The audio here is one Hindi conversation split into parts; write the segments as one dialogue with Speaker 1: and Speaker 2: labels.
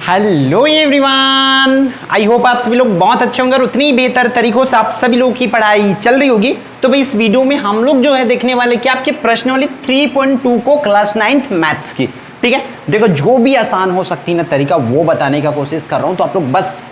Speaker 1: हेलो एवरीवन, आई होप आप सभी लोग बहुत अच्छे होंगे और उतनी बेहतर तरीकों से आप सभी लोगों की पढ़ाई चल रही होगी। तो भाई इस वीडियो में हम लोग जो है देखने वाले कि आपके प्रश्नावली 3.2 को क्लास 9th मैथ्स की, ठीक है। देखो जो भी आसान हो सकती ना तरीका वो बताने का कोशिश कर रहा हूँ। तो आप लोग बस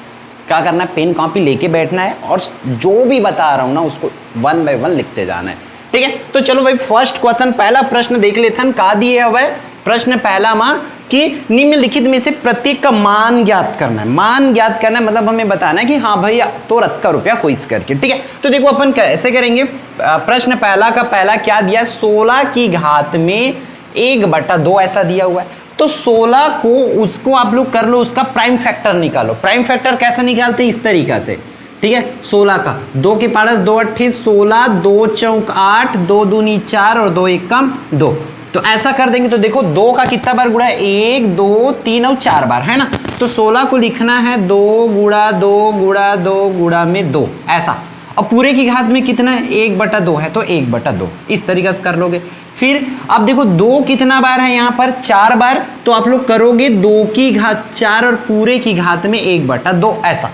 Speaker 1: क्या करना है, पेन कॉपी लेके बैठना है और जो भी बता रहा हूँ ना उसको 1 बाय 1 लिखते जाना है, ठीक है। तो चलो भाई फर्स्ट क्वेश्चन पहला प्रश्न देख लेते हैं। का दिए हुआ है प्रश्न पहला मां कि निम्नलिखित में से प्रत्येक का मान ज्ञात करना है। मान ज्ञात करना है मतलब हमें बताना है कि हाँ भाई तो रथ का रुपया कोई करके, ठीक है। तो देखो अपन कैसे करेंगे। प्रश्न पहला का पहला क्या दिया, 16 की घात में 1/2 ऐसा दिया हुआ है। तो 16 को उसको आप लोग कर लो, उसका प्राइम फैक्टर निकालो। प्राइम फैक्टर कैसे निकालते हैं, इस तरीका से, ठीक है। 16 का 2 के पारस 2 8 16, 2 चौक 8, 2 दूनी 4 और 2 1 कम 2। तो ऐसा कर देंगे तो देखो 2 का कितना बार गुणा है, 1 2 3 और 4 बार, है ना। तो 16 को लिखना है 2 गुणा 2 गुणा 2 गुणा में 2 ऐसा। और पूरे की घात में कितना है, 1/2 है तो 1/2 इस तरीके से कर लोगे। फिर अब देखो 2 कितना बार है यहाँ पर, 4 बार। तो आप लोग करोगे 2 की घात 4 और पूरे की घात में 1/2 ऐसा।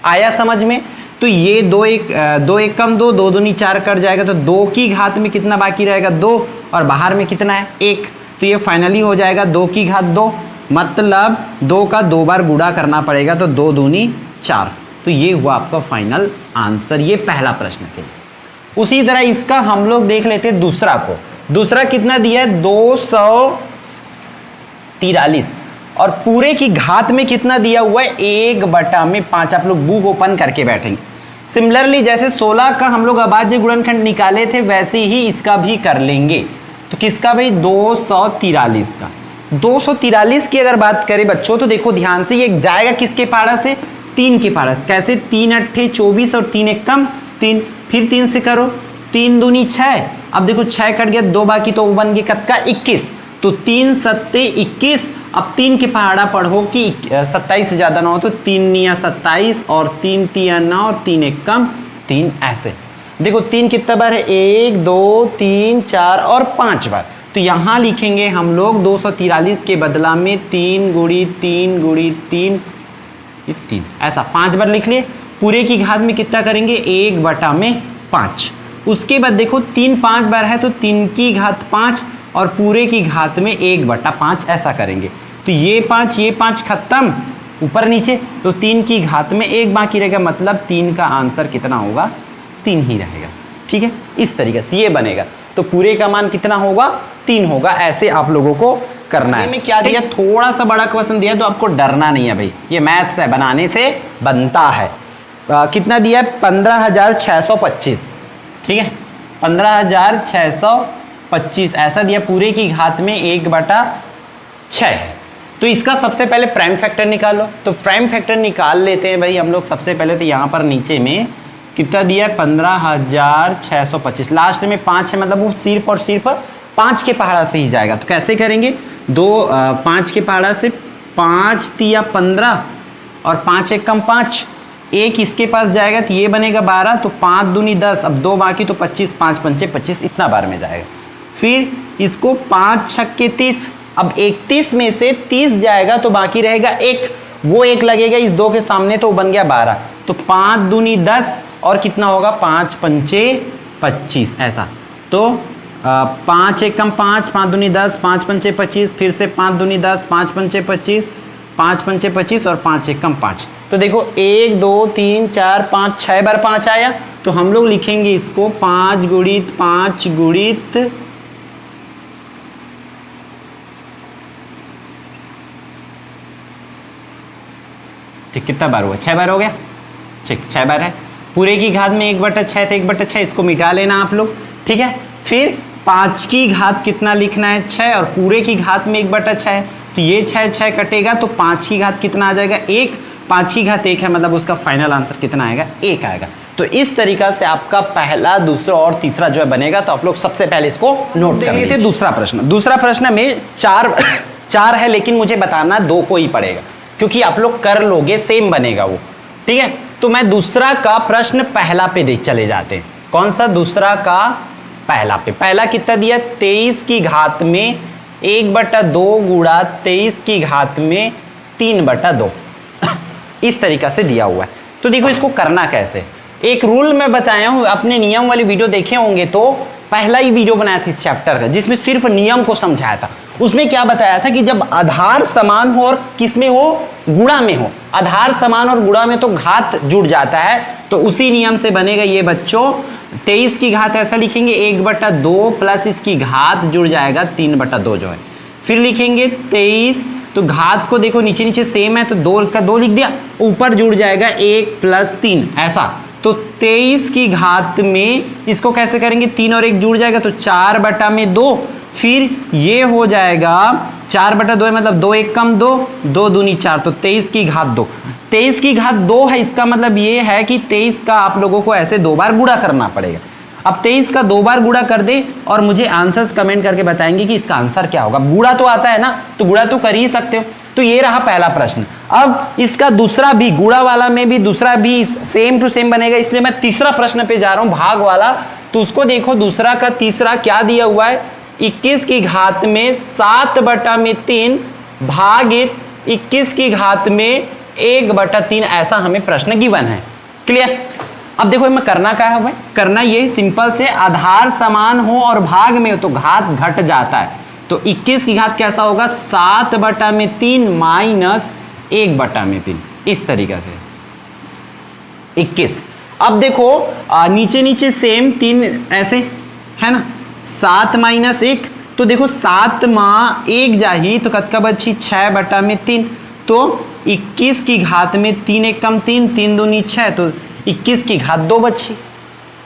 Speaker 1: आया समझ में। तो ये 2 1 कम 2, 2 दूनी 4 कट जाएगा। तो 2 की घात में कितना बाकी रहेगा, 2 और बाहर में कितना है 1। तो ये फाइनली हो जाएगा 2 की घात 2, मतलब 2 का 2 बार गुणा करना पड़ेगा। तो 2 दूनी 4। तो ये हुआ आपका फाइनल आंसर, ये पहला प्रश्न के लिए। उसी तरह इसका हम लोग देख लेते हैं दूसरा को। दूसरा कितना दिया है, 243 और पूरे की घात में कितना दिया हुआ है, 1/5। आप लोग बुक ओपन करके बैठेंगे। सिमिलरली जैसे 16 का हम लोग अभाज्य गुणनखंड निकाले थे वैसे ही इसका भी कर लेंगे। तो किसका भाई, 243 का। 243 की अगर बात करें बच्चों तो देखो ध्यान से, ये जाएगा किसके पारस से, 3 के पारस। कैसे, 3 8 24 और 3 1 कम 3। फिर 3 से करो, 3 दूनी 6। अब देखो 6 कट गया, 2 बाकी तो बन गया कत का 21। तो 3 7 21। अब 3 के पहाड़ा पढ़ो कि 27 से ज्यादा ना हो तो 3 निया 27 और 3 तिया 9 और 3 1 कम 3 ऐसे। देखो 3 कितना बार है, 1 2 3 4 और 5 बार। तो यहां लिखेंगे हम लोग 243 के बदला में 3 गुड़ी 3 गुड़ी 3 3 ऐसा 5 बार लिख लिए। पूरे की घात में कितना करेंगे, 1/5। उसके बाद देखो 3 5 बार है तो 3 की घात 5 और पूरे की घात में 1/5 ऐसा करेंगे। तो ये 5 खत्म ऊपर नीचे। तो 3 की घात में 1 बाकी रहेगा, मतलब 3 का आंसर कितना होगा, 3 ही रहेगा, ठीक है। इस तरीके से ये बनेगा। तो पूरे का मान कितना होगा, 3 होगा। ऐसे आप लोगों को करना है। में क्या दिया, थोड़ा सा बड़ा क्वेश्चन दिया तो आपको डरना नहीं है भाई, ये मैथ्स है, बनाने से बनता है। कितना दिया है, 15,625, ठीक है। 15,625 ऐसा दिया। पूरे की घात में 1/6 है। तो इसका सबसे पहले प्राइम फैक्टर निकालो। तो प्राइम फैक्टर निकाल लेते हैं भाई हम लोग। सबसे पहले तो यहाँ पर नीचे में कितना दिया है, 15,625। लास्ट में 5 है, मतलब वो सिर्फ और सिर्फ 5 के पहाड़ा से ही जाएगा। तो कैसे करेंगे, 5 के पहाड़ा से 5 तिया 15 और 5 1 कम 5, 1 इसके पास जाएगा तो ये बनेगा 12। तो 5 दूनी 10, अब 2 बाकी तो 25, 5 पंचे 25 इतना बार में जाएगा। फिर इसको 5 छक्के 30, अब 31 में से 30 जाएगा तो बाकी रहेगा 1, वो 1 लगेगा इस 2 के सामने तो बन गया 12। तो 5 दूनी 10 और कितना होगा, 5 पंचे 25 ऐसा। तो 5 1 कम 5, 5 दूनी 10, 5 पंचे 25, फिर से 5 दूनी 10, 5 पंचे 25, 5 पंचे 25 और 5 1 कम 5। तो देखो 1 2 3 4 5 6 बार 5 आया। तो हम लोग लिखेंगे इसको 5 गुणित 5 गुणित ठीक, कितना बार हुआ, 6 बार हो गया, ठीक 6 बार है। पूरे की घात में 1/6 तो 1/6 इसको मिटा लेना आप लोग, ठीक है। फिर 5 की घात कितना लिखना है, 6 और पूरे की घात में 1/6 है। तो ये 6 कटेगा तो 5 की घात कितना आ जाएगा, 1। 5 की घात 1 है, मतलब उसका फाइनल आंसर कितना आएगा, 1 आएगा। तो इस तरीका से आपका पहला दूसरा और तीसरा जो है बनेगा। तो आप लोग सबसे पहले इसको नोट कर लीजिए। दूसरा प्रश्न में 4 है, लेकिन मुझे बताना 2 को ही पड़ेगा क्योंकि आप लोग कर लोगे सेम बनेगा वो, ठीक है। तो मैं दूसरा का प्रश्न पहला पे देख चले जाते हैं। कौन सा, दूसरा का पहला पे। पहला कितना दिया, 23 की घात में 1/2 गुणा 23 की घात में 3/2 इस तरीका से दिया हुआ है। तो देखो इसको करना कैसे, एक रूल मैं बताया हूं, अपने नियम वाली वीडियो देखे होंगे तो पहला ही वीडियो बनाया था इस चैप्टर का जिसमें सिर्फ नियम को समझाया था। उसमें क्या बताया था कि जब आधार समान हो और किसमें हो, गुणा में हो, आधार समान और गुणा में तो घात जुड़ जाता है, तो उसी नियम से बनेगा ये बच्चों 23 की घात ऐसा लिखेंगे 1/2 प्लस इसकी घात जुड़ जाएगा 3/2 जो है। फिर लिखेंगे 23, तो घात को देखो नीचे नीचे सेम है तो 2 का 2 लिख दिया, ऊपर जुड़ जाएगा 1 + 3 ऐसा। तो 23 की घात में इसको कैसे करेंगे, 3 और 1 जुड़ जाएगा तो 4/2, फिर ये हो जाएगा 4/2 मतलब 2 1 कम 2, 2 दूनी 4, तो 23 की घात 2। 23 की घात 2 है, इसका मतलब ये है कि 23 का आप लोगों को ऐसे 2 बार गुणा करना पड़ेगा। अब 23 का 2 बार गुणा कर दे और मुझे आंसर्स कमेंट करके बताएंगे कि इसका आंसर क्या होगा। गुणा तो आता है ना, तो गुणा तो कर ही सकते हो। तो ये रहा पहला प्रश्न। अब इसका दूसरा भी, गुणा वाला में भी दूसरा भी सेम टू सेम बनेगा, इसलिए मैं तीसरा प्रश्न पे जा रहा हूं, भाग वाला। तो उसको देखो, दूसरा का तीसरा क्या दिया हुआ है, 21 की घात में 7/3 भागित 21 की घात में 1/3 ऐसा हमें प्रश्न गिवन है। क्लियर। अब देखो मैं करना क्या है भाई, करना ये सिंपल से, आधार समान हो और भाग में हो तो घात घट जाता है। तो 21 की घात कैसा होगा, 7/3 माइनस 1/3 इस तरीका से 21। अब देखो नीचे नीचे सेम 3 ऐसे है ना, 7 - 1, तो देखो 7 माँ 1 जाही तो कतका बची 6/3, तो 21 की घात में 3 1 कम 3, 3 दूनी 6, तो 21 की घात 2 बची।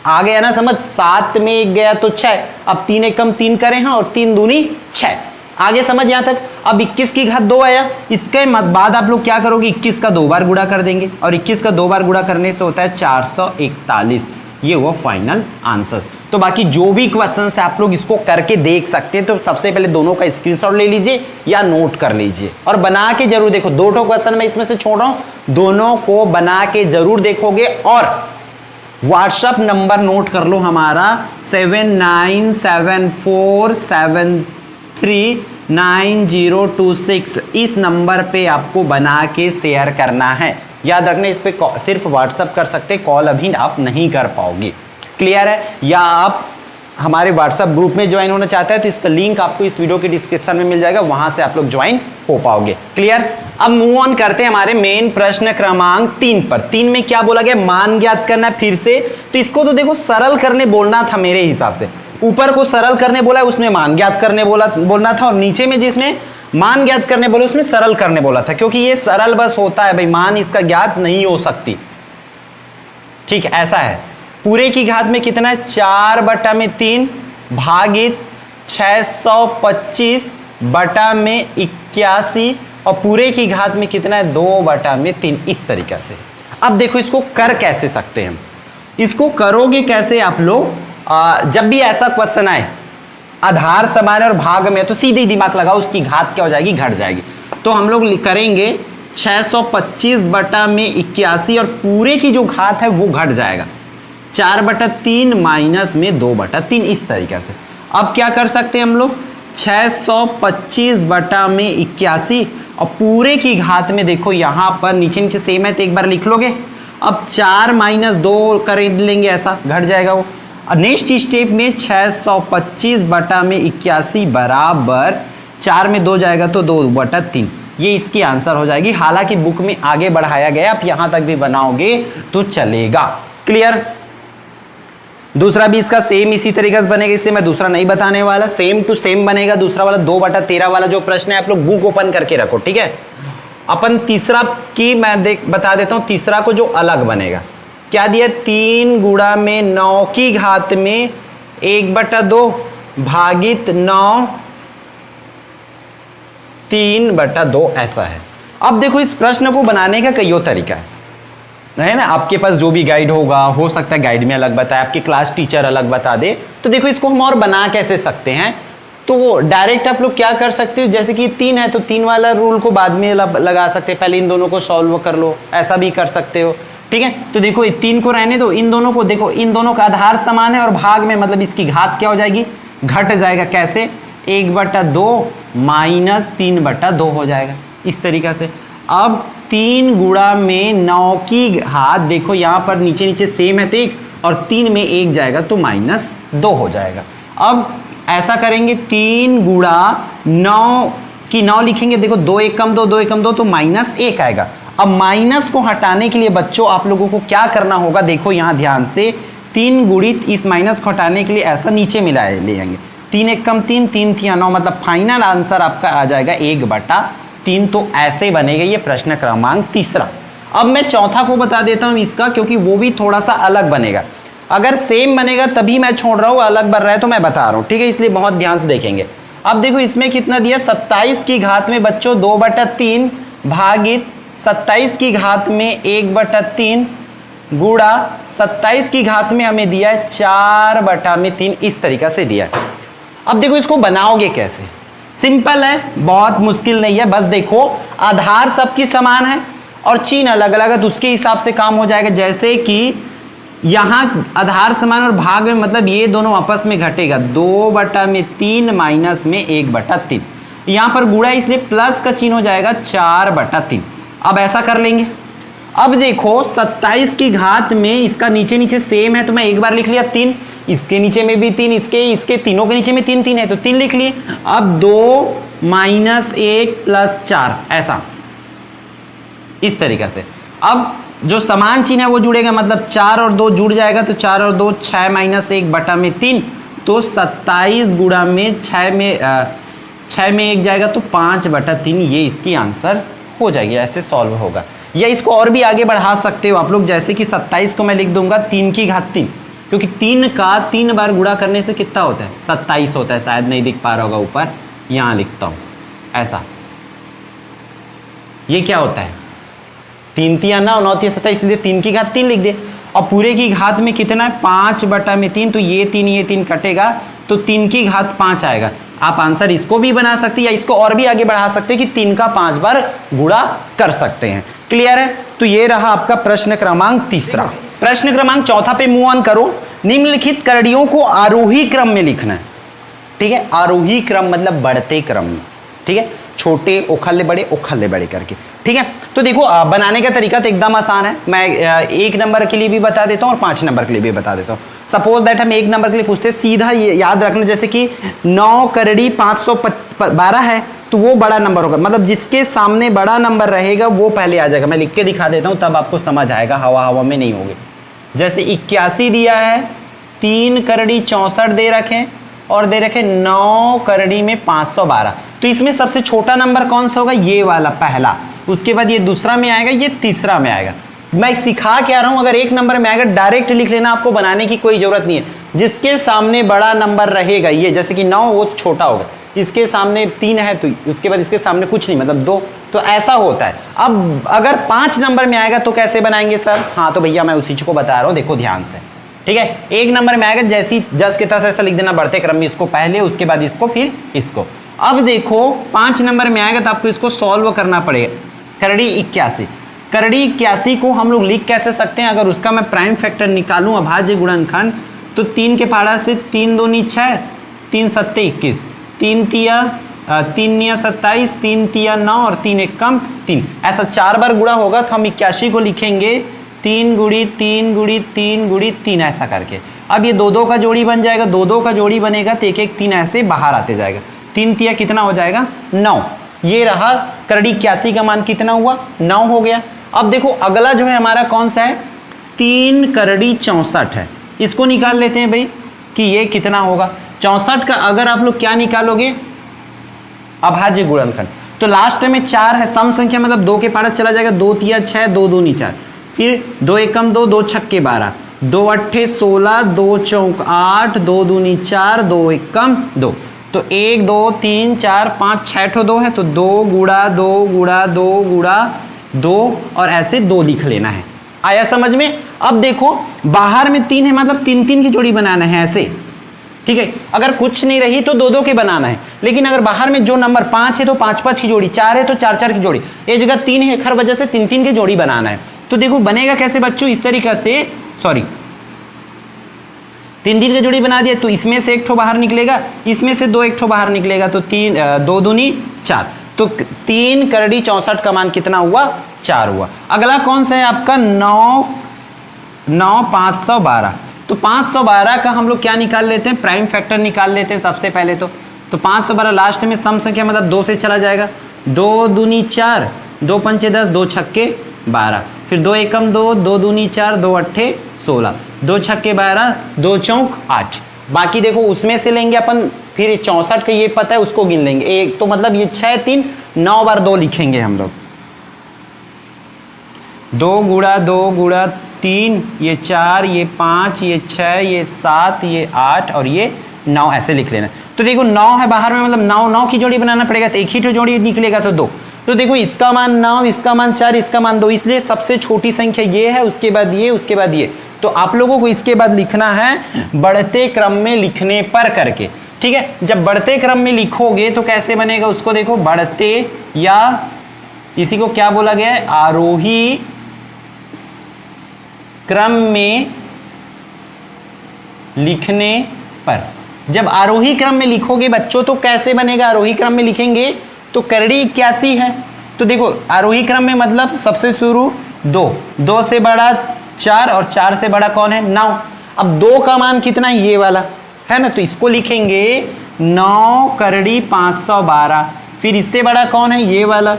Speaker 1: आ गया ना समझ, 7 में 1 गया तो 6, अब 3 1 कम 3 करें हैं और 3 दूनी 6, आगे समझ यहां तक। अब 21 की घात 2 आया, इसके बाद आप लोग क्या करोगे, 21 का 2 बार गुणा कर देंगे और 21 का 2 बार गुणा करने से होता है 441। ये हुआ फाइनल आंसर्स। तो बाकी जो भी क्वेश्चन है आप लोग इसको करके देख सकते हैं। तो सबसे पहले दोनों का स्क्रीनशॉट ले लीजिए या नोट कर लीजिए और बना के जरूर देखो। 2 क्वेश्चन मैं इसमें से छोड़ रहा हूं, दोनों को बना के जरूर देखोगे। और व्हाट्सएप नंबर नोट कर लो हमारा 7974739026, इस नंबर पे आपको बना के शेयर करना है। याद रखना, इस पे सिर्फ व्हाट्सएप कर सकते, कॉल अभी आप नहीं कर पाओगे। क्लियर है। या आप हमारे व्हाट्सएप ग्रुप में ज्वाइन होना चाहते हैं तो इसका लिंक आपको इस वीडियो के डिस्क्रिप्शन में मिल जाएगा, वहां से आप लोग ज्वाइन हो पाओगे। क्लियर। अब मूव ऑन करते हैं हमारे मेन प्रश्न क्रमांक 3 पर। 3 में क्या बोला गया, मान ज्ञात करना है फिर से। तो इसको तो देखो सरल करने बोलना था मेरे हिसाब से, ऊपर को सरल करने बोला उसमें मान ज्ञात करने बोलना था, और नीचे में जिसमें मान ज्ञात करने बोले उसमें सरल करने बोला था, क्योंकि ये सरल बस होता है भाई, मान इसका ज्ञात नहीं हो सकती। ठीक है, ऐसा है। पूरे की घात में कितना है, 4/3 भागित 625/81, और पूरे की घात में कितना है 2/3 इस तरीका से। अब देखो इसको कर कैसे सकते हैं हम, इसको करोगे कैसे आप लोग, जब भी ऐसा क्वेश्चन आए आधार समान और भाग में, तो सीधे दिमाग लगाओ उसकी घात क्या हो जाएगी, घट जाएगी। तो हम लोग करेंगे 625/81 और पूरे की जो घात है वो घट जाएगा 4/3 माइनस में 2/3 इस तरीके से। अब क्या कर सकते हैं हम लोग, 625/81 और पूरे की घात में देखो यहां पर नीचे नीचे सेम है तो एक बार लिख लोगे। अब 4 - 2 कर लेंगे, ऐसा घट जाएगा वो। नेक्स्ट स्टेप में 625/81 बराबर 4 में 2 जाएगा तो 2/3, ये इसकी आंसर हो जाएगी। हालांकि बुक में आगे बढ़ाया गया, आप यहां तक भी बनाओगे तो चलेगा। क्लियर। दूसरा भी इसका सेम इसी तरीके से बनेगा, इसलिए मैं दूसरा नहीं बताने वाला, सेम टू सेम बनेगा। दूसरा वाला 2/13 वाला जो प्रश्न है आप लोग बुक ओपन करके रखो, ठीक है। अपन तीसरा की मैं बता देता हूं, तीसरा को जो अलग बनेगा क्या दिया, 3 गुणा में 9 की घात में 1/2 भागित 9 3/2 ऐसा है। अब देखो इस प्रश्न को बनाने का कईयों तरीका है ना, आपके पास जो भी गाइड होगा, हो सकता है गाइड में अलग बताए, आपके क्लास टीचर अलग बता दे। तो देखो इसको हम और बना कैसे सकते हैं, तो डायरेक्ट आप लोग क्या कर सकते हो, जैसे कि 3 है तो 3 वाला रूल को बाद में लगा सकते हैं, पहले इन दोनों को सॉल्व कर लो, ऐसा भी कर सकते हो। ठीक है, तो देखो 3 को रहने दो, इन दोनों को देखो, इन दोनों का आधार समान है और भाग में मतलब इसकी घात क्या हो जाएगी, घट जाएगा। कैसे, 1/2 माइनस 3/2 हो जाएगा इस तरीका से। अब 3 गुणा में 9 की घात, देखो यहाँ पर नीचे नीचे सेम है तो 1 और 3 में 1 जाएगा तो -2 हो जाएगा। अब ऐसा करेंगे 3 गुणा 9 की 9 लिखेंगे, देखो 2 1 कम 2 2 1 कम 2 तो -1 आएगा। अब माइनस को हटाने के लिए बच्चों आप लोगों को क्या करना होगा, देखो यहाँ ध्यान से 3 गुणित इस माइनस को हटाने के लिए ऐसा नीचे मिलाए ले जाएंगे, 3 1 कम 3 3 3 9 मतलब फाइनल आंसर आपका आ जाएगा 1/3। तो ऐसे बनेगा ये प्रश्न क्रमांक तीसरा। अब मैं चौथा को बता देता हूं इसका, क्योंकि वो भी थोड़ा सा अलग बनेगा। अगर सेम बनेगा तभी मैं छोड़ रहा हूं, अलग बन रहा है तो मैं बता रहा हूं, ठीक है, इसलिए बहुत ध्यान से देखेंगे। अब देखो इसमें कितना दिया, 27 की घात में बच्चों 2/3 भागित 27 की घात में 1/3 गुणा 27 की घात में हमें दिया है 4/3, इस तरीका से दिया है। अब देखो इसको बनाओगे कैसे, सिंपल है, बहुत मुश्किल नहीं है। बस देखो आधार सबकी समान है और चिन्ह अलग अलग है तो उसके हिसाब से काम हो जाएगा। जैसे कि यहां आधार समान और भाग में मतलब ये दोनों आपस में घटेगा, 2/3 माइनस में 1/3। यहां पर गुणा इसलिए प्लस का चिन्ह हो जाएगा 4/3। अब ऐसा कर लेंगे। अब देखो 27 की घात में इसका नीचे नीचे सेम है तो मैं एक बार लिख लिया 3, इसके नीचे में भी 3, इसके तीनों के नीचे में 3 3 है तो 3 लिख लिए। अब 2 - 1 + 4 ऐसा, इस तरीका से। अब जो समान चिन्ह है वो जुड़ेगा, मतलब 4 और 2 जुड़ जाएगा तो 4 और 2 6 - 1/3 तो 27 गुणा में 6 में 1 जाएगा तो 5/3, ये इसकी आंसर हो जाएगी। ऐसे सॉल्व होगा। या इसको और भी आगे बढ़ा सकते हो आप लोग, जैसे कि 27 को मैं लिख दूंगा 3 की घात 3, क्योंकि 3 का 3 बार गुणा करने से कितना होता है, 27 होता है। शायद नहीं दिख पा रहा होगा ऊपर, यहां लिखता हूं ऐसा। ये क्या होता है, 3 3 9 9 3 27, इसलिए 3 की घात 3 लिख दे। और पूरे की घात में कितना है, 5/3, तो ये 3 कटेगा तो 3 की घात 5 आएगा। आप आंसर इसको भी बना सकते हैं या इसको और भी आगे बढ़ा सकते हैं कि 3 का 5 बार गुणा कर सकते हैं। क्लियर है? तो ये रहा आपका प्रश्न क्रमांक तीसरा। प्रश्न क्रमांक चौथा पे मूव ऑन करो। निम्नलिखित कड़ियों को आरोही क्रम में लिखना है, ठीक है, आरोही क्रम मतलब बढ़ते क्रम में, ठीक है, छोटे ओखल्ले बड़े करके, ठीक है। तो देखो बनाने का तरीका तो एकदम आसान है। मैं 1 नंबर के लिए भी बता देता हूँ और 5 नंबर के लिए भी बता देता हूँ। सपोज दैट हम 1 नंबर के लिए पूछते हैं, सीधा ये याद रखना, जैसे कि 9 कड़ी 512 है तो वो बड़ा नंबर होगा, मतलब जिसके सामने बड़ा नंबर रहेगा वो पहले आ जाएगा। मैं लिख के दिखा देता हूँ तब आपको समझ आएगा, हवा में नहीं होगी। जैसे 81 दिया है, 3 करड़ी 64 दे रखे और दे रखे 9 करड़ी में 512, तो इसमें सबसे छोटा नंबर कौन सा होगा, ये वाला पहला। उसके बाद ये दूसरा में आएगा, ये तीसरा में आएगा। मैं सिखा क्या रहा हूं, अगर 1 नंबर में आएगा डायरेक्ट लिख लेना, आपको बनाने की कोई जरूरत नहीं है। जिसके सामने बड़ा नंबर रहेगा, ये जैसे कि 9 वो छोटा होगा, इसके सामने 3 है तो उसके बाद इसके सामने कुछ नहीं, मतलब 2, तो ऐसा होता है। अब अगर 5 नंबर में आएगा तो कैसे बनाएंगे सर, हाँ तो भैया मैं उसी को बता रहा हूं, देखो ध्यान से, ठीक है। 1 नंबर में आएगा जैसी जस के तस ऐसा लिख देना, बढ़ते क्रम में इसको पहले, उसके बाद इसको, फिर इसको। अब देखो 5 नंबर में आएगा तो आपको इसको सॉल्व करना पड़ेगा। करड़ी 81, करड़ी 81 को हम लोग लिख कैसे सकते हैं, अगर उसका मैं प्राइम फैक्टर निकालूं, अभाज्य गुणनखंड, तो 3 के पहाड़ा से 3 दूनी 6, 3 सत्ते 21, 3 तिया 27, 3 तिया 9 और 3 एक कम 3, ऐसा 4 बार गुणा होगा तो हम 81 को लिखेंगे 3 गुड़ी 3 गुड़ी 3 गुड़ी 3 ऐसा करके। अब ये 2 का जोड़ी बन जाएगा, 2 का जोड़ी बनेगा तो 1 1 3 ऐसे बाहर आते जाएगा। 3 तिया कितना हो जाएगा, 9। ये रहा करड़ी 81 का मान कितना हुआ, 9 हो गया। अब देखो अगला जो है हमारा कौन सा है, 3 करड़ी 64 है, इसको निकाल लेते हैं भाई कि ये कितना होगा। 64 का अगर आप लोग क्या निकालोगे, अभाज्य गुणनखंड, तो लास्ट में 4 है, सम संख्या मतलब 2 के पारा चला जाएगा, 2 तिया 6, 2 दूनी 4, फिर 2 एकम 2, 2 छक्के 12, 2 अट्ठे 16, 2 चौक 8, 2 दूनी 4, 2 एकम 2, तो 1 2 3 4 5 6 ठो 2 है, तो 2 गुणा 2 गुणा 2 गुणा 2 और ऐसे 2 लिख लेना है। आया समझ में? अब देखो बाहर में 3 है, मतलब 3 3 की जोड़ी बनाना है ऐसे, ठीक है। अगर कुछ नहीं रही तो 2 2 के बनाना है, लेकिन अगर बाहर में जो नंबर 5 है तो 5 5 की जोड़ी, 4 है तो 4 4 की जोड़ी, ये जगह 3 है, हर वजह से 3 3 की जोड़ी बनाना है। तो देखो बनेगा कैसे बच्चों, इस तरीका से, सॉरी 3 3 की जोड़ी बना दिया तो इसमें से 1 ठो बाहर निकलेगा, इसमें से 2 1 ठो बाहर निकलेगा, तो 2 दूनी 4, तो 3 करड़ी 64 का मान कितना हुआ 4 हुआ। अगला कौन सा है आपका 9 512। तो 512 का हम लोग क्या निकाल लेते हैं, प्राइम फैक्टर निकाल लेते हैं सबसे पहले। तो 512 लास्ट में सम संख्या मतलब 2 से चला जाएगा, 2 दूनी 4, 2 पंचे 10, 2 छक्के 12, फिर 2 एकम 2, 2 दूनी 4, 2 अट्ठे 16, 2 छक्के 12, 2 चौक 8। बाकी देखो उसमें से लेंगे अपन, फिर 64 का ये पता है उसको गिन लेंगे, एक तो मतलब ये 6 3 9 बार 2 लिखेंगे हम लोग, 2 गुणा 2 गुणा 3, ये 4, ये 5, ये 6, ये 7, ये 8 और ये 9 ऐसे लिख लेना। तो देखो 9 है बाहर में, मतलब 9 की जोड़ी बनाना पड़ेगा, तो एक ही तो जोड़ी निकलेगा तो 2। तो देखो इसका मान 9, इसका मान 4, इसका मान 2, इसलिए सबसे छोटी संख्या ये है, उसके बाद ये, उसके बाद ये। तो आप लोगों को इसके बाद लिखना है बढ़ते क्रम में लिखने पर करके, ठीक है। जब बढ़ते क्रम में लिखोगे तो कैसे बनेगा उसको देखो, बढ़ते या इसी को क्या बोला गया है, आरोही क्रम में लिखने पर। जब आरोही क्रम में लिखोगे बच्चों तो कैसे बनेगा, आरोही क्रम में लिखेंगे तो करड़ी 81 है। तो देखो आरोही क्रम में मतलब सबसे शुरू 2 से बड़ा 4 और 4 से बड़ा कौन है 9। अब 2 का मान कितना है, ये वाला है ना, तो इसको लिखेंगे 9 करड़ी 512। फिर इससे बड़ा कौन है, ये वाला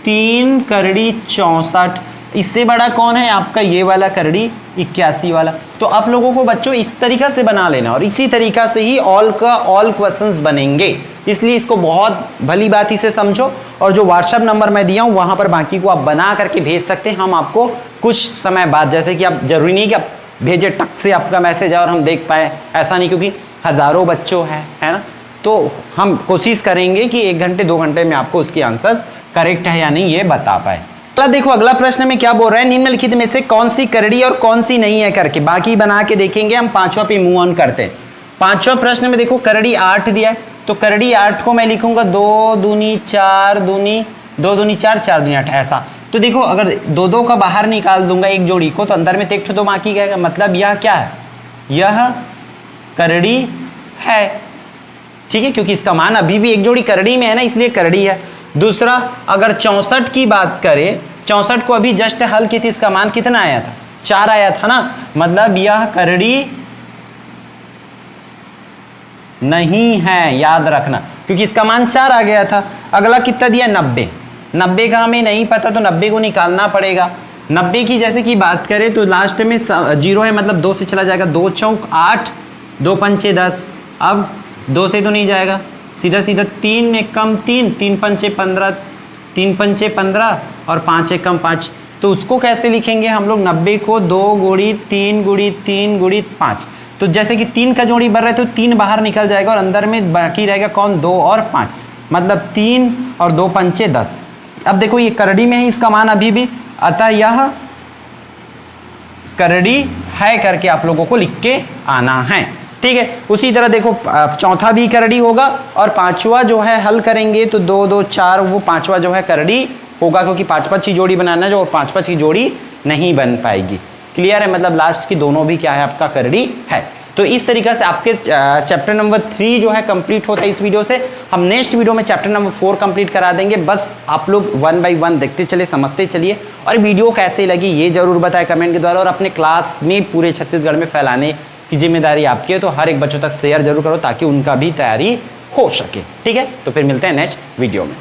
Speaker 1: 3 करड़ी 64। इससे बड़ा कौन है आपका, ये वाला करड़ी 81 वाला। तो आप लोगों को बच्चों इस तरीका से बना लेना और इसी तरीका से ही ऑल क्वेश्चंस बनेंगे, इसलिए इसको बहुत भली बात से समझो। और जो व्हाट्सएप नंबर मैं दिया हूं वहां पर बाकी को आप बना करके भेज सकते हैं, हम आपको कुछ समय बाद, जैसे कि आप जरूरी नहीं कि आप भेजे टक से आपका मैसेज आए और हम देख पाए, ऐसा नहीं, क्योंकि हजारों बच्चों है ना। तो हम कोशिश करेंगे कि 1 घंटे 2 घंटे में आपको उसकी आंसर करेक्ट है या नहीं ये बता पाए। देखो अगला प्रश्न में क्या बोल रहा है, निम्नलिखित में से कौन सी करड़ी और कौन सी नहीं है करके, बाकी बना के देखेंगे हम। 5वां पे मूव ऑन करते हैं। 5वां प्रश्न में देखो करड़ी 8 दिया है, तो करड़ी 8 को मैं लिखूंगा 2 दूनी 4 दूनी 2 दूनी 4 4 दूनी 8 ऐसा। तो देखो अगर 2 का बाहर निकाल दूंगा एक जोड़ी को तो अंदर में एक तो बाकी गएगा, मतलब यह क्या है, यह करड़ी है, ठीक है, क्योंकि इसका मान अभी भी एक जोड़ी करड़ी में है ना, इसलिए करड़ी है। दूसरा अगर 64 की बात करें, 64 को अभी जस्ट हल की थी, इसका मान कितना आया था 4 आया था ना, मतलब यह करड़ी नहीं है, याद रखना, क्योंकि इसका मान 4 आ गया था। अगला कितना दिया 90 का हमें नहीं पता तो 90 को निकालना पड़ेगा। 90 की जैसे कि बात करें तो लास्ट में 0 है, मतलब 2 से चला जाएगा, 2 चौक 8, 2 पंचे 10, अब 2 से तो नहीं जाएगा, सीधा सीधा 3 एकम 3, 3 पंचे 15, 3 पंचे 15 और 5 एकम 5। तो उसको कैसे लिखेंगे हम लोग, 90 को 2 गुड़ी 3 गुड़ी 3 गुड़ी 5। तो जैसे कि 3 का जोड़ी बढ़ रहा है तो 3 बाहर निकल जाएगा और अंदर में बाकी रहेगा कौन 2 और 5, मतलब 3 और 2 पंचे 10। अब देखो ये करड़ी में है, इसका मान अभी भी, अतः यह करड़ी है करके आप लोगों को लिख के आना है, ठीक है। उसी तरह देखो 4था भी करड़ी होगा और 5वां जो है हल करेंगे तो 2 2 4, वो 5वां जो है करड़ी होगा, क्योंकि 5 की जोड़ी बनाना जो 5 की जोड़ी नहीं बन पाएगी। क्लियर है, मतलब लास्ट की दोनों भी क्या है आपका करड़ी है। तो इस तरीका से आपके चैप्टर नंबर 3 जो है कंप्लीट होता है इस वीडियो से। हम नेक्स्ट वीडियो में चैप्टर नंबर 4 कंप्लीट करा देंगे। बस आप लोग 1 बाय 1 देखते चले, समझते चलिए, और वीडियो कैसे लगी ये जरूर बताएं कमेंट के द्वारा, और अपने क्लास में पूरे छत्तीसगढ़ में फैलाने की जिम्मेदारी आपकी है। तो हर एक बच्चों तक शेयर जरूर करो ताकि उनका भी तैयारी हो सके, ठीक है। तो फिर मिलते हैं नेक्स्ट वीडियो में।